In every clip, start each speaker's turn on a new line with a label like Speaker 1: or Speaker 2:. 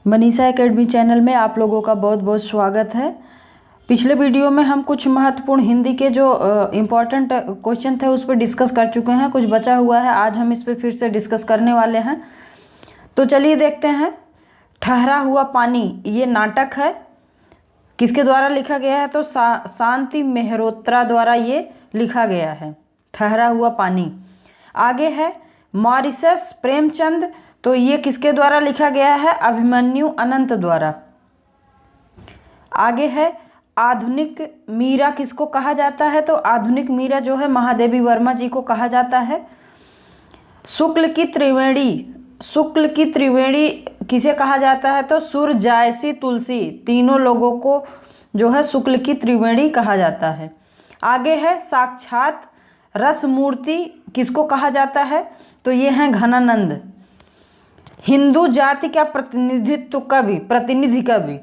Speaker 1: Manisha academy channel में आप लोगों का बहुत बहुत स्वागत है। पिछले वीडियो में हम कुछ महत्वपूर्ण हिंदी के जो इम्पोर्टेंट क्वेश्चन थे उस पर डिस्कस कर चुके हैं। कुछ बचा हुआ है, आज हम इस पर फिर से डिस्कस करने वाले हैं। तो चलिए देखते हैं। ठहरा हुआ पानी ये नाटक है, किसके द्वारा लिखा गया है? तो शांति मेहरोत्रा द्वारा ये लिखा गया है, ठहरा हुआ पानी। आगे है मॉरिशस प्रेमचंद, तो ये किसके द्वारा लिखा गया है? अभिमन्यु अनंत द्वारा। आगे है आधुनिक मीरा किसको कहा जाता है? तो आधुनिक मीरा जो है महादेवी वर्मा जी को कहा जाता है। शुक्ल की त्रिवेणी किसे कहा जाता है? तो सुर, जायसी, तुलसी, तीनों लोगों को जो है शुक्ल की त्रिवेणी कहा जाता है। आगे है साक्षात रस मूर्ति किसको कहा जाता है? तो ये हैं घनानंद। हिंदू जाति का प्रतिनिधि कवि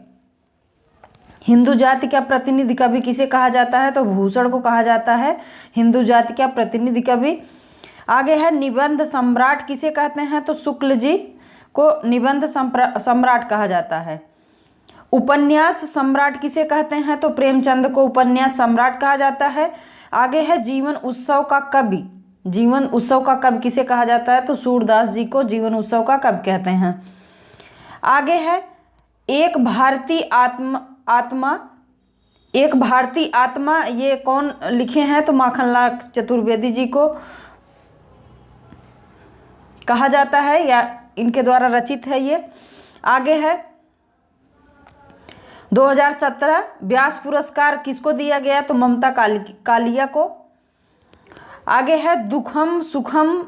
Speaker 1: हिंदू जाति का प्रतिनिधि कवि किसे कहा जाता है? तो भूषण को कहा जाता है हिंदू जाति का प्रतिनिधि कवि। आगे है निबंध सम्राट किसे कहते हैं? तो शुक्ल जी को निबंध सम्राट कहा जाता है। उपन्यास सम्राट किसे कहते हैं? तो प्रेमचंद को उपन्यास सम्राट कहा जाता है। आगे है जीवन उत्सव का कवि किसे कहा जाता है? तो सूरदास जी को जीवन उत्सव का कवि कहते हैं। आगे है एक भारतीय आत्मा ये कौन लिखे हैं? तो माखनलाल चतुर्वेदी जी को कहा जाता है या इनके द्वारा रचित है ये। आगे है 2017 व्यास पुरस्कार किसको दिया गया? तो ममता कालिया को। आगे है दुखम सुखम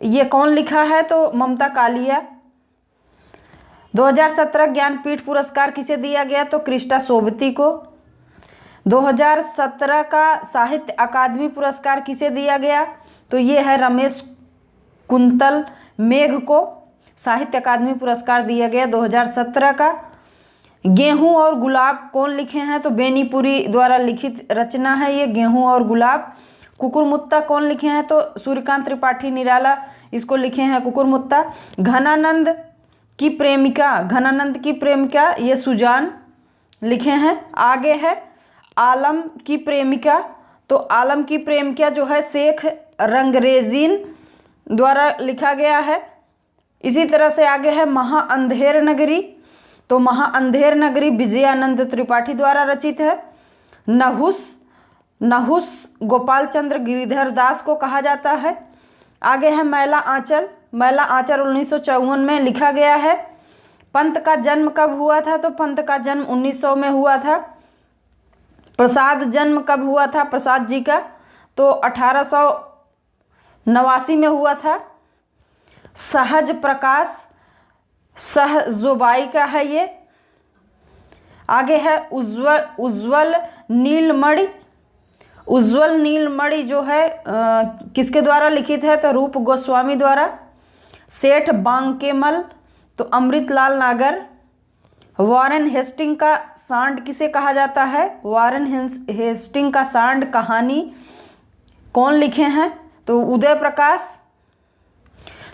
Speaker 1: ये कौन लिखा है? तो ममता कालिया। 2017 ज्ञानपीठ पुरस्कार किसे दिया गया? तो कृष्णा सोबती को। 2017 का साहित्य अकादमी पुरस्कार किसे दिया गया? तो ये है रमेश कुंतल मेघ को साहित्य अकादमी पुरस्कार दिया गया 2017 का। गेहूं और गुलाब कौन लिखे हैं? तो बेनीपुरी द्वारा लिखित रचना है ये गेहूं और गुलाब। कुकुरमुत्ता कौन लिखे हैं? तो सूर्यकांत त्रिपाठी निराला इसको लिखे हैं कुकुरमुत्ता। घनानंद की प्रेमिका ये सुजान लिखे हैं। आगे है आलम की प्रेमिका, तो आलम की प्रेमिका जो है शेख रंगरेजीन द्वारा लिखा गया है। इसी तरह से आगे है महाअंधेर नगरी, तो महाअंधेर नगरी विजयानंद त्रिपाठी द्वारा रचित है। नहुस गोपाल चंद्र गिरिधर दास को कहा जाता है। आगे है मैला आंचल 1954 में लिखा गया है। पंत का जन्म कब हुआ था? तो पंत का जन्म 1900 में हुआ था। प्रसाद जन्म कब हुआ था प्रसाद जी का? तो 1889 में हुआ था। सहज प्रकाश सहजोबाई का है ये। आगे है उज्ज्वल नीलमणि जो है किसके द्वारा लिखित है? तो रूप गोस्वामी द्वारा। सेठ बांकेमल तो अमृतलाल नागर। वॉरेन हेस्टिंग का सांड किसे कहा जाता है? वॉरेन हेस्टिंग का सांड कहानी कौन लिखे हैं? तो उदय प्रकाश।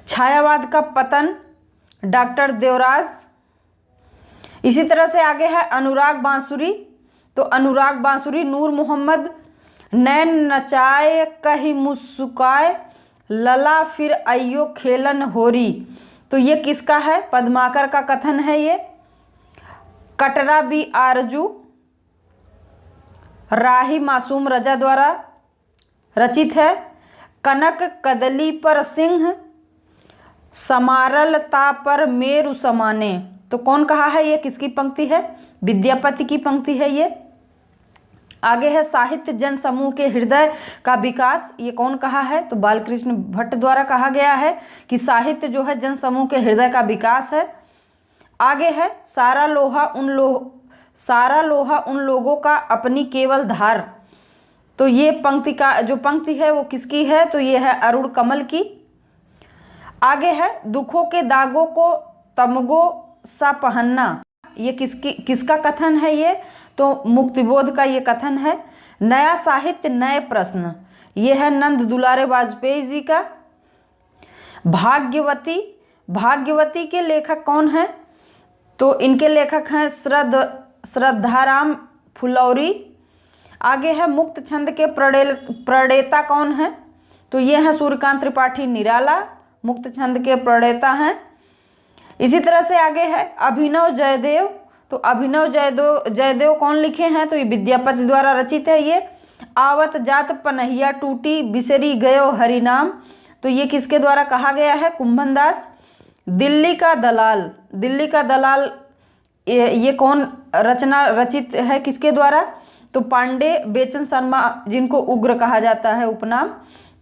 Speaker 1: छायावाद का पतन डॉक्टर देवराज। इसी तरह से आगे है अनुराग बांसुरी, तो अनुराग बांसुरी नूर मोहम्मद। नैन नचाए कही मुस्काए लला फिर अयो खेलन होरी, तो ये किसका है? पद्माकर का कथन है ये। कटरा बी आरजू राही मासूम रजा द्वारा रचित है। कनक कदली पर सिंह समारलता पर मेरु समाने, तो कौन कहा है? ये किसकी पंक्ति है? विद्यापति की पंक्ति है ये। आगे है साहित्य जन समूह के हृदय का विकास, ये कौन कहा है? तो बालकृष्ण भट्ट द्वारा कहा गया है कि साहित्य जो है जन समूह के हृदय का विकास है। आगे है सारा लोहा उन लोगों का अपनी केवल धार, तो ये पंक्ति का जो पंक्ति है वो किसकी है? तो ये है अरुण कमल की। आगे है दुखों के दागों को तमगो सा पहनना, ये किसका कथन है ये? तो मुक्तिबोध का ये कथन है। नया साहित्य नए प्रश्न, ये है नंद दुलारे वाजपेयी जी का। भाग्यवती के लेखक कौन है? तो इनके लेखक हैं श्रद्धाराम फुलौरी। आगे है मुक्त छंद के प्रणेता कौन है? तो ये हैं सूर्यकांत त्रिपाठी निराला, मुक्त छंद के प्रणेता हैं। इसी तरह से आगे है अभिनव जयदेव। तो अभिनव जयदेव कौन लिखे हैं? तो ये विद्यापति द्वारा रचित है। ये आवत जात पनहिया टूटी बिसरी गयो हरिनाम, तो ये किसके द्वारा कहा गया है? कुंभन दास। दिल्ली का दलाल ये कौन रचना रचित है, किसके द्वारा? तो पांडे बेचन शर्मा, जिनको उग्र कहा जाता है उपनाम,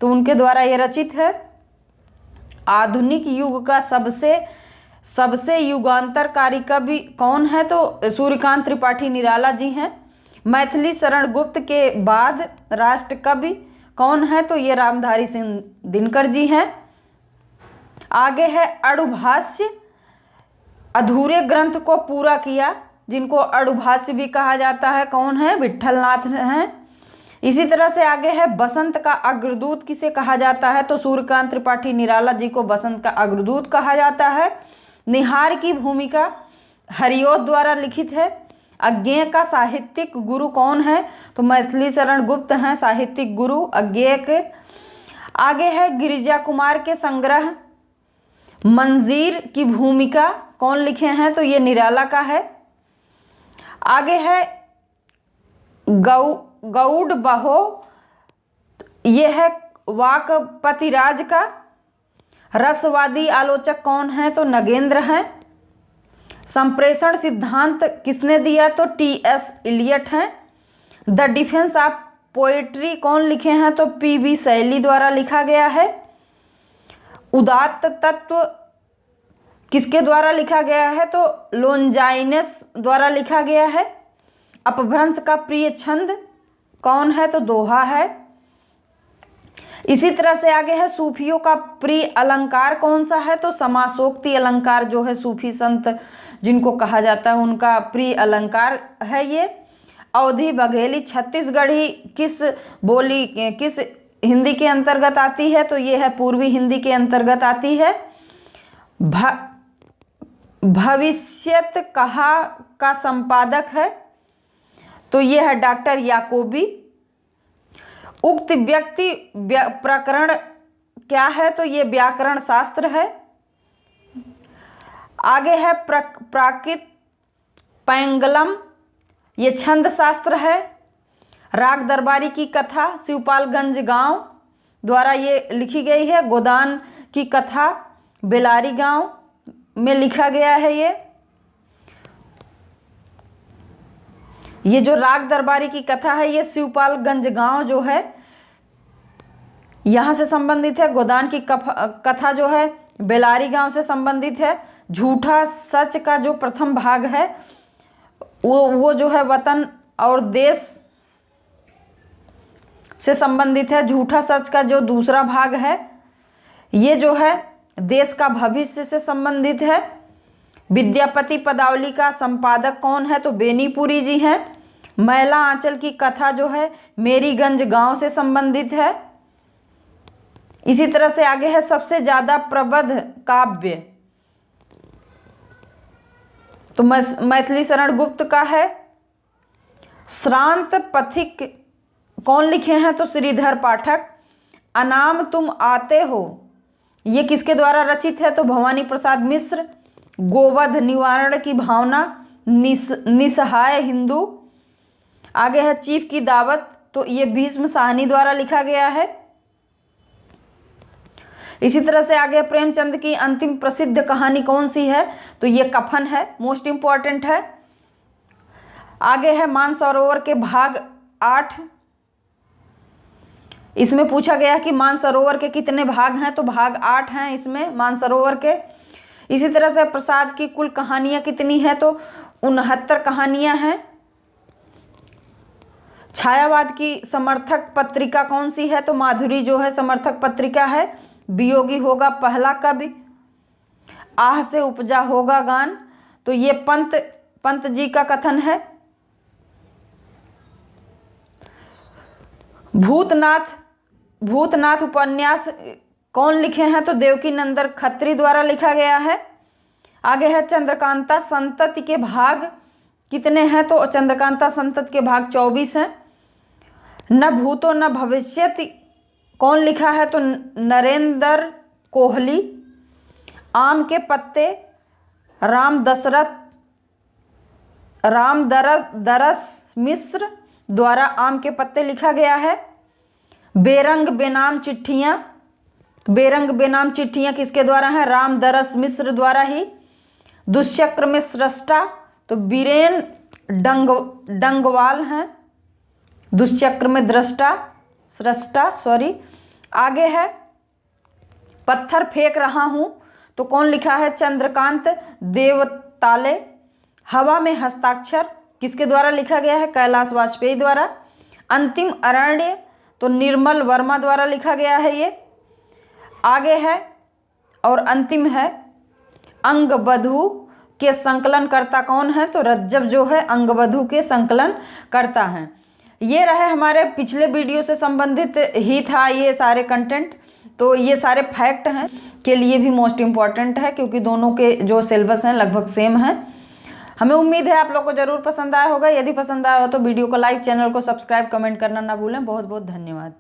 Speaker 1: तो उनके द्वारा ये रचित है। आधुनिक युग का सबसे युगांतरकारी कवि कौन है? तो सूर्यकांत त्रिपाठी निराला जी हैं। मैथिली शरण गुप्त के बाद राष्ट्र कवि कौन है? तो ये रामधारी सिंह दिनकर जी हैं। आगे है अड़ुभाष्य, अधूरे ग्रंथ को पूरा किया, जिनको अड़ुभाष्य भी कहा जाता है, कौन है? विट्ठलनाथ हैं। इसी तरह से आगे है बसंत का अग्रदूत किसे कहा जाता है? तो सूर्यकांत त्रिपाठी निराला जी को बसंत का अग्रदूत कहा जाता है। निहार की भूमिका हरिओत द्वारा लिखित है। अज्ञेय का साहित्यिक गुरु कौन है? तो मैथिली शरण गुप्त हैं साहित्यिक गुरु अज्ञेय के। आगे है गिरिजा कुमार के संग्रह मंजीर की भूमिका कौन लिखे हैं? तो ये निराला का है। आगे है गौड़ बहो, ये है वाकपतिराज का। रसवादी आलोचक कौन है? तो नगेंद्र हैं। संप्रेषण सिद्धांत किसने दिया? तो टी.एस. इलियट हैं। द डिफेंस ऑफ पोएट्री कौन लिखे हैं? तो पी.बी. शैली द्वारा लिखा गया है। उदात्त तत्व किसके द्वारा लिखा गया है? तो लोंजाइनस द्वारा लिखा गया है। अपभ्रंश का प्रिय छंद कौन है? तो दोहा है। इसी तरह से आगे है सूफियों का प्रिय अलंकार कौन सा है? तो समासोक्ति अलंकार जो है सूफी संत जिनको कहा जाता है उनका प्रिय अलंकार है ये। अवधि बघेली छत्तीसगढ़ी किस हिंदी के अंतर्गत आती है? तो ये है पूर्वी हिंदी के अंतर्गत आती है। भविष्यत कहा का संपादक है? तो ये है डॉक्टर याकोबी। उक्त व्यक्ति प्रकरण क्या है? तो ये व्याकरण शास्त्र है। आगे है प्राकृत पैंगलम, ये छंद शास्त्र है। राग दरबारी की कथा शिवपालगंज गांव द्वारा ये लिखी गई है। गोदान की कथा बेलारी गांव में लिखा गया है। ये जो राग दरबारी की कथा है ये शिवपालगंज गांव जो है यहाँ से संबंधित है। गोदान की कथा जो है बेलारी गांव से संबंधित है। झूठा सच का जो प्रथम भाग है वो जो है वतन और देश से संबंधित है। झूठा सच का जो दूसरा भाग है ये जो है देश का भविष्य से संबंधित है। विद्यापति पदावली का संपादक कौन है? तो बेनीपुरी जी हैं। मैला आंचल की कथा जो है मेरीगंज गांव से संबंधित है। इसी तरह से आगे है सबसे ज्यादा प्रबंध काव्य, तो मैथिली शरण गुप्त का है। श्रांत पथिक कौन लिखे हैं? तो श्रीधर पाठक। अनाम तुम आते हो ये किसके द्वारा रचित है? तो भवानी प्रसाद मिश्र। गोवध निवारण की भावना निसहाय हिंदू। आगे है चीफ की दावत, तो ये भीष्म साहनी द्वारा लिखा गया है। इसी तरह से आगे प्रेमचंद की अंतिम प्रसिद्ध कहानी कौन सी है? तो ये कफन है, मोस्ट इंपॉर्टेंट है। आगे है मानसरोवर के भाग 8। इसमें पूछा गया कि मानसरोवर के कितने भाग हैं? तो भाग 8 हैं इसमें मानसरोवर के। इसी तरह से प्रसाद की कुल कहानियां कितनी हैं? तो 69 कहानियां हैं। छायावाद की समर्थक पत्रिका कौन सी है? तो माधुरी जो है समर्थक पत्रिका है। वियोगी होगा पहला कवि, आह से उपजा होगा गान, तो ये पंत जी का कथन है। भूतनाथ उपन्यास कौन लिखे हैं? तो देवकी नंदन खत्री द्वारा लिखा गया है। आगे है चंद्रकांता संतति के भाग कितने हैं, तो चंद्रकांता संतति के भाग 24 हैं। न भूतो न भविष्यति कौन लिखा है, तो नरेंद्र कोहली। आम के पत्ते रामदरस मिश्र द्वारा आम के पत्ते लिखा गया है। बेरंग बेनाम चिट्ठियाँ, बेरंग बेनाम चिट्ठियाँ किसके द्वारा हैं, रामदरस मिश्र द्वारा ही। दुष्चक्र में सृष्टा तो बीरेन डंगवाल हैं। दुष्चक्र में सृष्टा सॉरी। आगे है पत्थर फेंक रहा हूँ तो कौन लिखा है, चंद्रकांत देवताले। हवा में हस्ताक्षर किसके द्वारा लिखा गया है, कैलाश वाजपेयी द्वारा। अंतिम अरण्य तो निर्मल वर्मा द्वारा लिखा गया है ये। आगे है और अंतिम है अंगबधू के संकलनकर्ता कौन है, तो रज्जब जो है अंगबधू के संकलन करता है। ये रहे हमारे पिछले वीडियो से संबंधित ही था ये सारे कंटेंट। तो ये सारे फैक्ट हैं के लिए भी मोस्ट इम्पॉर्टेंट है, क्योंकि दोनों के जो सिलेबस हैं लगभग सेम हैं। हमें उम्मीद है आप लोग को ज़रूर पसंद आया होगा। यदि पसंद आया हो तो वीडियो को लाइक, चैनल को सब्सक्राइब, कमेंट करना ना भूलें। बहुत बहुत धन्यवाद।